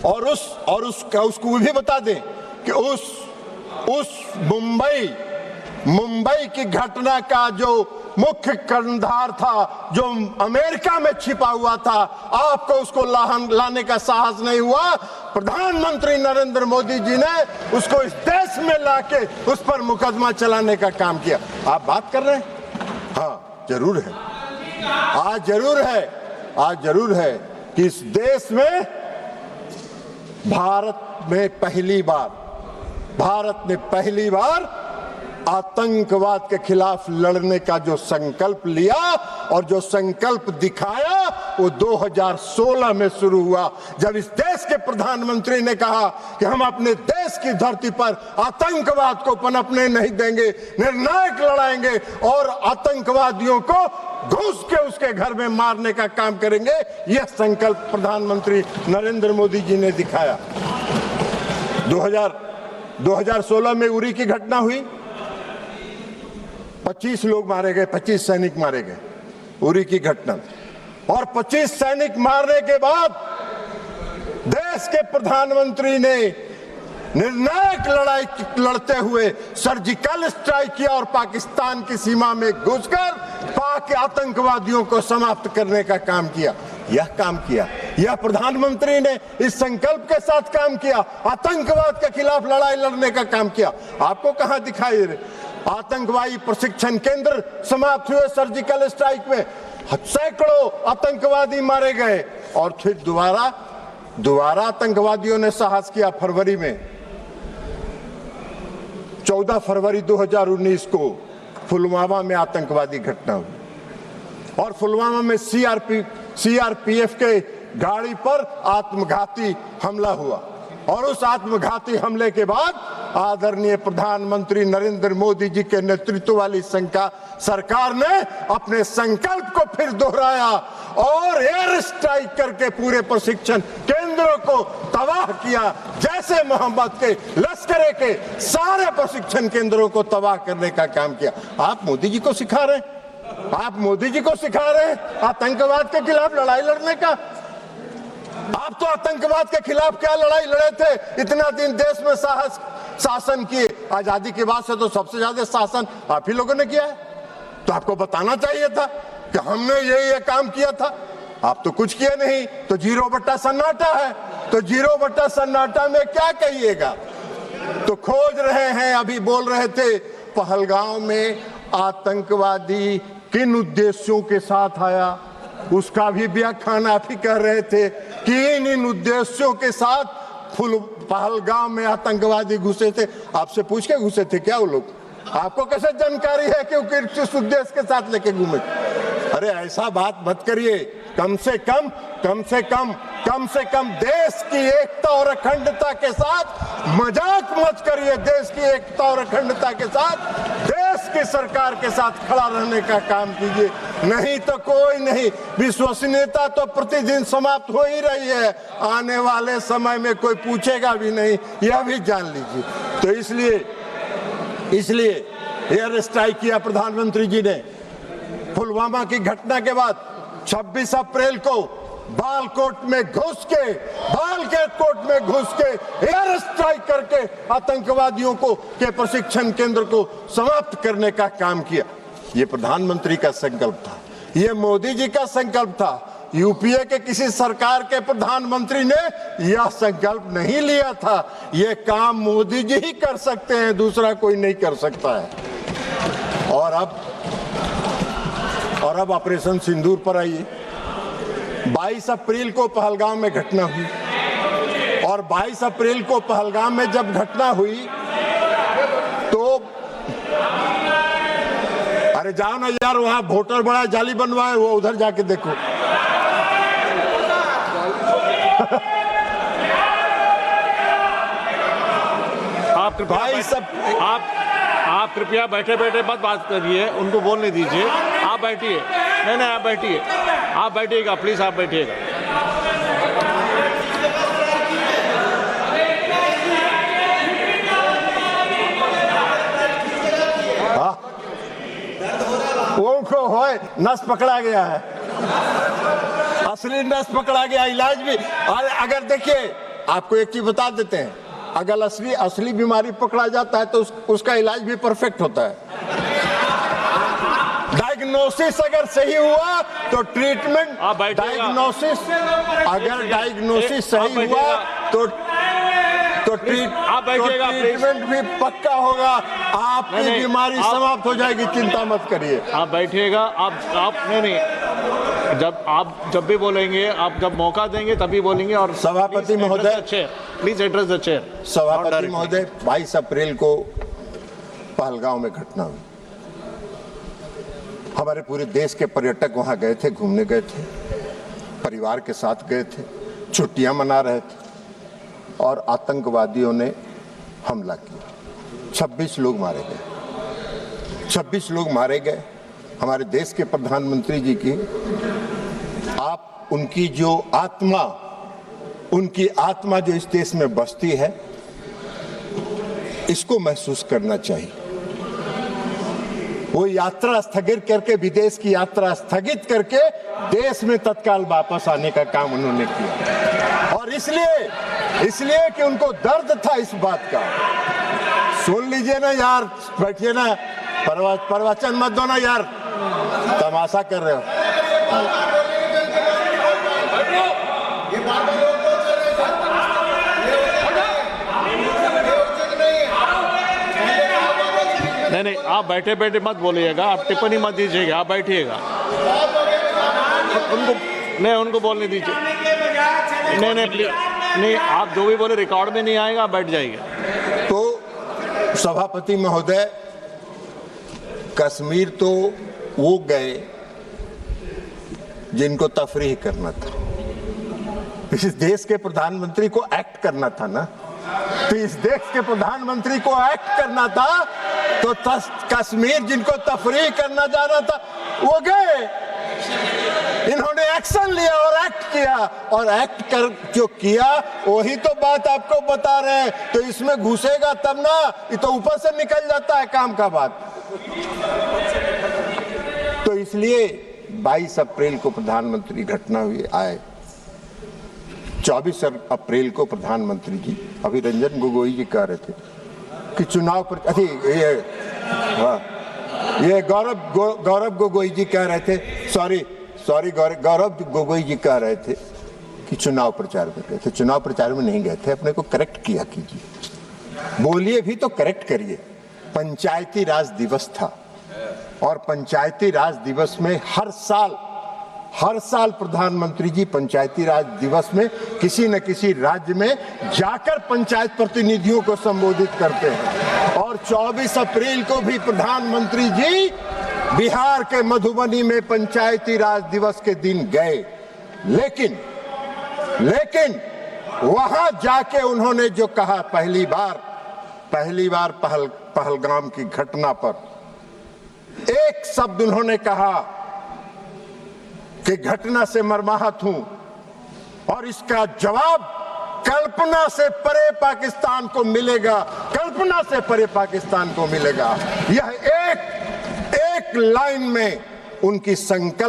और उसको भी बता दें कि उस मुंबई की घटना का जो मुख्य कर्णधार था, जो अमेरिका में छिपा हुआ था, आपको उसको लाने का साहस नहीं हुआ। प्रधानमंत्री नरेंद्र मोदी जी ने उसको इस देश में लाके उस पर मुकदमा चलाने का काम किया। आप बात कर रहे हैं? हाँ, जरूर है। आज जरूर है कि इस देश में भारत ने पहली बार आतंकवाद के खिलाफ लड़ने का जो संकल्प लिया और जो संकल्प दिखाया वो 2016 में शुरू हुआ, जब इस देश के प्रधानमंत्री ने कहा कि हम अपने देश की धरती पर आतंकवाद को पनपने नहीं देंगे, निर्णायक लड़ाएंगे और आतंकवादियों को घुस के उसके घर में मारने का काम करेंगे। यह संकल्प प्रधानमंत्री नरेंद्र मोदी जी ने दिखाया। 2016 में उरी की घटना हुई, 25 लोग मारे गए, 25 सैनिक मारे गए, उरी की घटना। और 25 सैनिक मारने के बाद देश के प्रधानमंत्री ने निर्णायक लड़ाई लड़ते हुए सर्जिकल स्ट्राइक किया और पाकिस्तान की सीमा में घुसकर पाक आतंकवादियों को समाप्त करने का काम किया। यह प्रधानमंत्री ने इस संकल्प के साथ काम किया, आतंकवाद के खिलाफ लड़ाई लड़ने का काम किया। आपको कहां दिखाई दे रहे? आतंकवादी प्रशिक्षण केंद्र समाप्त हुए सर्जिकल स्ट्राइक में, सैकड़ों आतंकवादी मारे गए और फिर दोबारा आतंकवादियों ने साहस किया। फरवरी में 14 फरवरी 2019 को पुलवामा में आतंकवादी घटना हुई और पुलवामा में सीआरपीएफ के गाड़ी पर आत्मघाती हमला हुआ और उस आत्मघाती हमले के बाद आदरणीय प्रधानमंत्री नरेंद्र मोदी जी के नेतृत्व वाली सरकार ने अपने संकल्प को फिर दोहराया और एयर स्ट्राइक करके पूरे प्रशिक्षण केंद्रों को तबाह किया। जैसे मोहम्मद के लश्कर के सारे प्रशिक्षण केंद्रों को तबाह करने का काम किया। आप मोदी जी को सिखा रहे हैं आतंकवाद के खिलाफ लड़ाई लड़ने का। आप तो आतंकवाद के खिलाफ क्या लड़ाई लड़े थे? इतना दिन देश में शासन किए। आजादी के बाद से तो सबसे ज्यादा शासन आप ही लोगों ने किया है। तो आपको बताना चाहिए था कि हमने ये काम किया था। आप तो कुछ किए नहीं, तो 0 सन्नाटा है। तो 0 सन्नाटा में क्या कहिएगा? तो खोज रहे हैं, अभी बोल रहे थे पहलगांव में आतंकवादी किन उद्देश्यों के साथ आया, उसका भी व्याख्यान आप ही कर रहे थे कि इन उद्देश्यों के साथ पहलगाम में आतंकवादी घुसे थे। आपसे पूछ के घुसे थे क्या वो लोग? आपको कैसे जानकारी है कि वो किस उद्देश्य के साथ लेके घूमे? अरे ऐसा बात मत करिए। कम से कम देश की एकता और अखंडता के साथ मजाक मत करिए। देश की एकता और अखंडता के साथ देश की सरकार के साथ खड़ा रहने का काम कीजिए, नहीं तो कोई नहीं। विश्वसनीयता तो प्रतिदिन समाप्त हो ही रही है, आने वाले समय में कोई पूछेगा भी नहीं, यह भी जान लीजिए। तो इसलिए एयर स्ट्राइक किया प्रधानमंत्री जी ने। पुलवामा की घटना के बाद 26 अप्रैल को बालकोट में घुस के एयर स्ट्राइक करके आतंकवादियों के प्रशिक्षण केंद्र को समाप्त करने का काम किया। ये प्रधानमंत्री का संकल्प था, ये मोदी जी का संकल्प था। यूपीए के किसी सरकार के प्रधानमंत्री ने यह संकल्प नहीं लिया था। यह काम मोदी जी ही कर सकते हैं, दूसरा कोई नहीं कर सकता है। और अब ऑपरेशन सिंदूर पर आइए। 22 अप्रैल को पहलगाम में घटना हुई और 22 अप्रैल को पहलगाम में जब घटना हुई तो अरे जाओ ना यार, वहां वोटर बड़ा जाली बनवा है, वो उधर जाके देखो। आप कृपया बैठे मत बात करिए, उनको बोलने दीजिए। आप बैठिए। नहीं, आप बैठिएगा प्लीज, आप बैठिएगा। उनको होए नस पकड़ा गया है, असली नस पकड़ा गया। इलाज भी अगर देखिए आपको एक चीज बता देते हैं, अगर असली बीमारी पकड़ा जाता है तो उसका इलाज भी परफेक्ट होता है। डायग्नोसिस अगर सही हुआ तो ट्रीटमेंट, डायग्नोसिस अगर डायग्नोसिस सही हुआ तो ट्रीटमेंट भी पक्का होगा, आपकी बीमारी समाप्त हो जाएगी, चिंता मत करिए। आप बैठिएगा, आप नहीं, जब भी बोलेंगे, आप जब मौका देंगे तभी बोलेंगे। और सभापति महोदय, प्लीज एड्रेस द चेयर। सभापति महोदय, 22 अप्रैल को पहलगांव में घटना हुई। हमारे पूरे देश के पर्यटक वहां गए थे, घूमने गए थे, परिवार के साथ गए थे, छुट्टियां मना रहे थे और आतंकवादियों ने हमला किया। 26 लोग मारे गए, 26 लोग मारे गए। हमारे देश के प्रधानमंत्री जी की आप उनकी आत्मा जो इस देश में बसती है, इसको महसूस करना चाहिए। वो यात्रा स्थगित करके, विदेश की यात्रा स्थगित करके देश में तत्काल वापस आने का काम उन्होंने किया। और इसलिए कि उनको दर्द था इस बात का। सुन लीजिए ना यार, बैठिए ना, प्रवचन मत दो ना यार, तमाशा कर रहे हो। नहीं, आप बैठे बैठे मत बोलिएगा, आप टिप्पणी मत दीजिएगा, आप बैठिएगा। उनको बोलने दीजिए। नहीं प्लीज, नहीं, आप जो भी बोले रिकॉर्ड में नहीं आएगा, आप बैठ जाइए। तो सभापति महोदय, कश्मीर तो वो गए जिनको तफरीह करना था। इस देश के प्रधानमंत्री को एक्ट करना था ना, तो इस देश के प्रधानमंत्री को एक्ट करना था, तो कश्मीर जिनको तफरीह करना जाना था वो गए। इन्होंने एक्शन लिया और एक्ट किया, और एक्ट कर जो किया वही तो बात आपको बता रहे हैं। तो इसमें घुसेगा तब ना, ये तो ऊपर से निकल जाता है काम का बात। तो इसलिए 22 अप्रैल को प्रधानमंत्री घटना हुई आए। 24 अप्रैल को प्रधानमंत्री जी, अभी रंजन गोगोई जी कह रहे थे कि चुनाव पर, ये गौरव गोगोई जी कह रहे थे, सॉरी गौरव गोगोई जी कह रहे थे कि चुनाव प्रचार में गए थे। चुनाव प्रचार में नहीं गए थे, अपने को करेक्ट किया कीजिए, बोलिए भी तो करेक्ट करिए। पंचायती राज दिवस था, और पंचायती राज दिवस में हर साल प्रधानमंत्री जी पंचायती राज दिवस में किसी न किसी राज्य में जाकर पंचायत प्रतिनिधियों को संबोधित करते हैं। और 24 अप्रैल को भी प्रधानमंत्री जी बिहार के मधुबनी में पंचायती राज दिवस के दिन गए। लेकिन वहां जाके उन्होंने जो कहा, पहली बार पहलगाम की घटना पर एक शब्द उन्होंने कहा कि घटना से मर्माहत हूं, और इसका जवाब कल्पना से परे पाकिस्तान को मिलेगा, कल्पना से परे पाकिस्तान को मिलेगा। यह एक लाइन में उनकी संकल्प